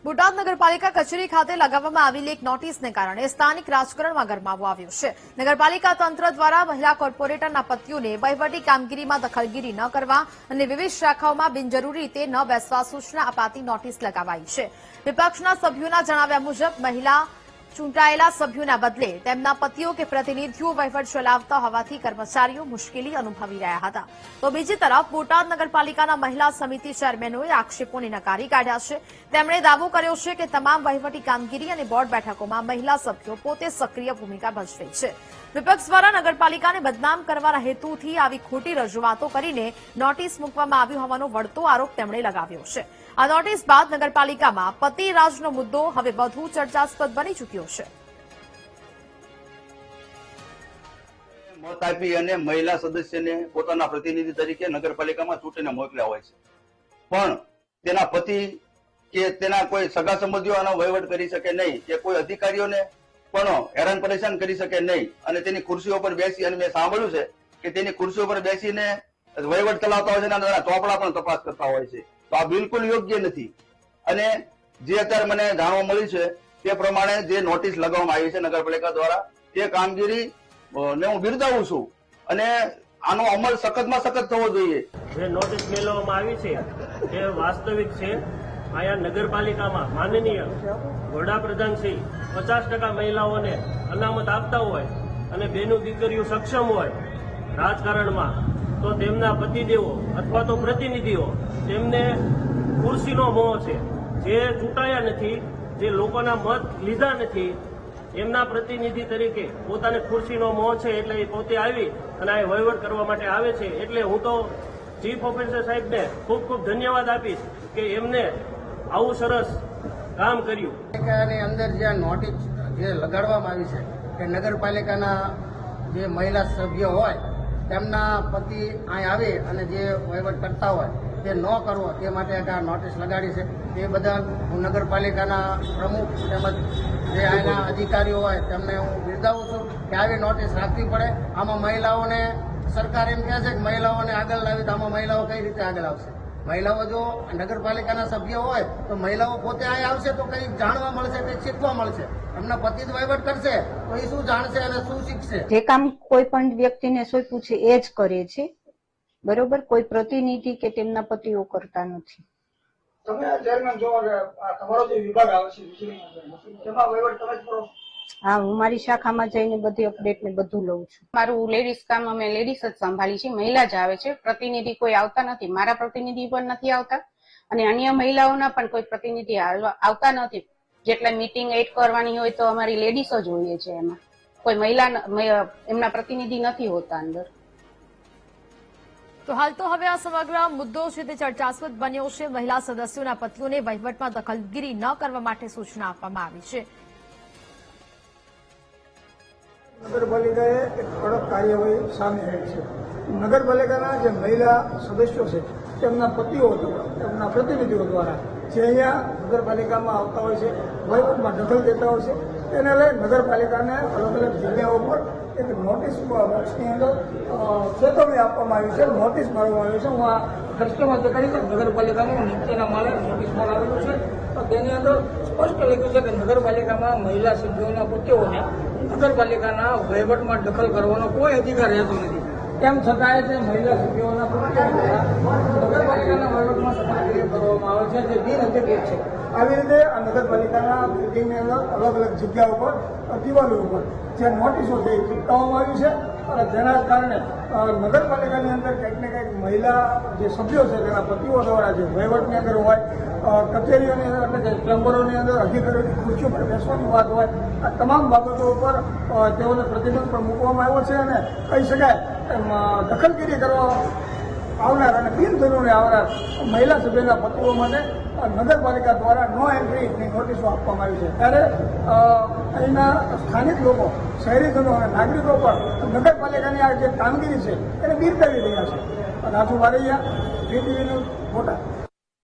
બોટાદ નગરપાલિકા કચેરી ખાતે લગાવવામાં આવેલી એક નોટિસને કારણે સ્થાનિક રાજકારણમાં ગરમાવો આવ્યો છે। નગરપાલિકા તંત્ર દ્વારા મહિલા કોર્પોરેટરના પતિઓને વહીવટી કામગીરીમાં દખલગીરી ન કરવા અને વિવિધ શાખાઓમાં બિનજરૂરી રીતે ન બેસવા સૂચના અપાતી નોટિસ લગાવાઈ છે। વિપક્ષના સભ્યોના જણાવ્યા મુજબ મહિલા ચૂંટાયેલા સભ્યોના બદલે તેમના પતિઓ કે પ્રતિનિધિઓ વહીવટ ચલાવતા હોવાથી કર્મચારીઓ મુશ્કેલી અનુભવી રહ્યા હતા। તો બીજી તરફ બોટાદ નગરપાલિકાના મહિલા સમિતિ ચેરમેનોએ આક્ષેપોને નકારી કાઢ્યા છે। તેમણે દાવો કર્યો છે કે તમામ વહીવટી કામગીરી અને બોર્ડ બેઠકોમાં મહિલા સભ્યો પોતે સક્રિય ભૂમિકા ભજવે છે। વિપક્ષ દ્વારા નગરપાલિકાને બદનામ કરવાના હેતુથી આવી ખોટી રજૂઆતો કરીને નોટિસ મૂકવામાં આવી હોવાનો વળતો આરોપ તેમણે લગાવ્યો છે। આ નોટિસ બાદ નગરપાલિકામાં પતિ રાજનો મુદ્દો હવે વધુ ચર્ચાસ્પદ બની ચૂક્યો છે। મત આપી અને મહિલા સદસ્યને પોતાના પ્રતિનિધિ તરીકે નગરપાલિકામાં ચૂંટીને મોકલ્યા હોય છે, પણ તેના પતિ કે તેના કોઈ સગા સંબંધીઓ આનો વહીવટ કરી શકે નહીં કે કોઈ અધિકારીઓને પણ હેરાન પરેશાન કરી શકે નહીં અને તેની ખુરશીઓ પર બેસી, અને મેં સાંભળ્યું છે કે તેની ખુરશીઓ પર બેસીને વહીવટ ચલાવતા હોય છે અને ચોપડા પણ તપાસ કરતા હોય છે। તો આ બિલકુલ યોગ્ય નથી। અને જે અત્યારે મને જાણવા મળ્યું છે તે પ્રમાણે જે નોટિસ લગાવવામાં આવી છે નગરપાલિકા દ્વારા, તે કામગીરી ને હું બિરદાવું છું અને આનો અમલ સખતમાં સખત થવો જોઈએ। જે નોટિસ મેળવવામાં આવી છે તે વાસ્તવિક છે। અહીંયા નગરપાલિકામાં માનનીય વડાપ્રધાન શ્રી 50% મહિલાઓને અનામત આપતા હોય અને બેનું દીકરીઓ સક્ષમ હોય રાજકારણમાં, તો તેમના પતિદેવો અથવા તો પ્રતિનિધિઓ તેમને ખુરશીનો મોહ છે। જે ચૂંટાયા નથી, જે લોકોના મત લીધા નથી, એમના પ્રતિનિધિ તરીકે પોતાને ખુરશીનો મોહ છે એટલે એ પોતે આવી અને આ વહીવટ કરવા માટે આવે છે। એટલે હું તો ચીફ ઓફિસર સાહેબને ખૂબ ખૂબ ધન્યવાદ આપીશ કે એમને આવું સરસ કામ કર્યું। ની અંદર જે નોટિસ જે લગાડવામાં આવી છે કે નગરપાલિકાના જે મહિલા સભ્યો હોય તેમના પતિ અહીં આવી અને જે વહીવટ કરતા હોય તે ન કરવો તે માટે આ નોટિસ લગાડી છે। તે બદલ હું નગરપાલિકાના પ્રમુખ તેમજ જે અહીંના અધિકારીઓ હોય તેમને હું બિરદાવું છું કે આવી નોટિસ રાખવી પડે। આમાં મહિલાઓને સરકાર એમ કહે છે કે મહિલાઓને આગળ લાવી, તો આમાં મહિલાઓ કઈ રીતે આગળ આવશે? મહિલાઓ જો નગરપાલિકાના સભ્ય હોય તો મહિલાઓ પોતે અહીં આવશે તો કંઈક જાણવા મળશે, કંઈક શીખવા મળશે। એમના પતિ જ વહીવટ કરશે તો એ શું જાણશે અને શું શીખશે? જે કામ કોઈ પણ વ્યક્તિને સોંપ્યું છે એ જ કરે છે, બરોબર? કોઈ પ્રતિનિધિ કે તેમના પતિઓ કરતા નથી। તમે ચેરમેન છો, તમારો જે વિભાગ આવે છે તેમાં વહીવટ તમે જ કરો? હા, હું મારી શાખામાં જઈને બધી અપડેટ ને બધું લઉં છું। મારું લેડીઝ કામ અમે લેડીઝ જ સંભાળી છે, મહિલા જ આવે છે, પ્રતિનિધિ કોઈ આવતા નથી। મારા પ્રતિનિધિ પણ નથી આવતા અને અન્ય મહિલાઓના પણ કોઈ પ્રતિનિધિ આવતા નથી। જેટલા મીટિંગ એડ કરવાની હોય તો અમારી લેડીઝ જ હોઈએ છે, એમાં કોઈ મહિલા એમના પ્રતિનિધિ નથી હોતા અંદર। તો હાલ તો હવે આ સમગ્ર મુદ્દો છે તે ચર્ચાસ્પદ બન્યો છે। મહિલા સદસ્યોના પતિઓને વહીવટમાં દખલગીરી ન કરવા માટે સૂચના આપવામાં આવી છે। નગરપાલિકાએ એક કડક કાર્યવાહી સામે આવી છે। નગરપાલિકાના જે મહિલા સદસ્યો છે તેમના પતિઓ દ્વારા, તેમના પ્રતિનિધિઓ દ્વારા જે અહીંયા નગરપાલિકામાં આવતા હોય છે, વહીવટમાં દખલ દેતા હોય છે, તેને લઈ નગરપાલિકાને અલગ અલગ જગ્યાઓ પર એક નોટિસ બોક્સની અંદર ચેતવણી આપવામાં આવી છે, નોટિસ મારવામાં આવી છે। હું આ દ્રશ્યમાં દેખાડી છે નગરપાલિકાનું નીચેના માળે નોટિસ બોર્ડ આવેલું છે, તો તેની અંદર સ્પષ્ટ લખ્યું છે કે નગરપાલિકામાં મહિલા સભ્યોના પતિઓને નગરપાલિકાના વહીવટમાં દખલ કરવાનો કોઈ અધિકાર રહેતો નથી। તેમ છતાં તે મહિલા સભ્યોના પતિઓ નગરપાલિકાના વહીવટમાં દખલગીરી કરવામાં આવે છે, જે બિનઅધિકૃત છે। આવી રીતે આ નગરપાલિકાના બિલ્ડિંગની અંદર અલગ અલગ જગ્યાઓ પર, દિવાલો ઉપર જે નોટિસો છે એ ચીપકાવવામાં આવી છે અને જેના કારણે નગરપાલિકાની અંદર કંઈક ને કંઈક મહિલા જે સભ્યો છે તેના પતિઓ દ્વારા જે વહીવટની અંદર હોય, કચેરીઓની અંદર એટલે કે ચેમ્બરોની અંદર અધિકારીઓની ખુરશીઓ પર બેસવાની વાત હોય, આ તમામ બાબતો ઉપર તેઓને પ્રતિબંધ પણ મૂકવામાં આવ્યો છે અને કહી શકાય દખલગીરી કરવા આવનાર અને બિનજરૂરી આવનાર મહિલા સભ્યના પતિઓ માટે નગરપાલિકા દ્વારા નો એન્ટ્રીની નોટિસો આપવામાં આવી છે। ત્યારે અહીંના સ્થાનિક લોકો, શહેરીજનો અને નાગરિકો પણ નગરપાલિકાની આ જે કામગીરી છે એને બિરદાવી રહ્યા છે। Raju Varaiya, VTV News, Botad.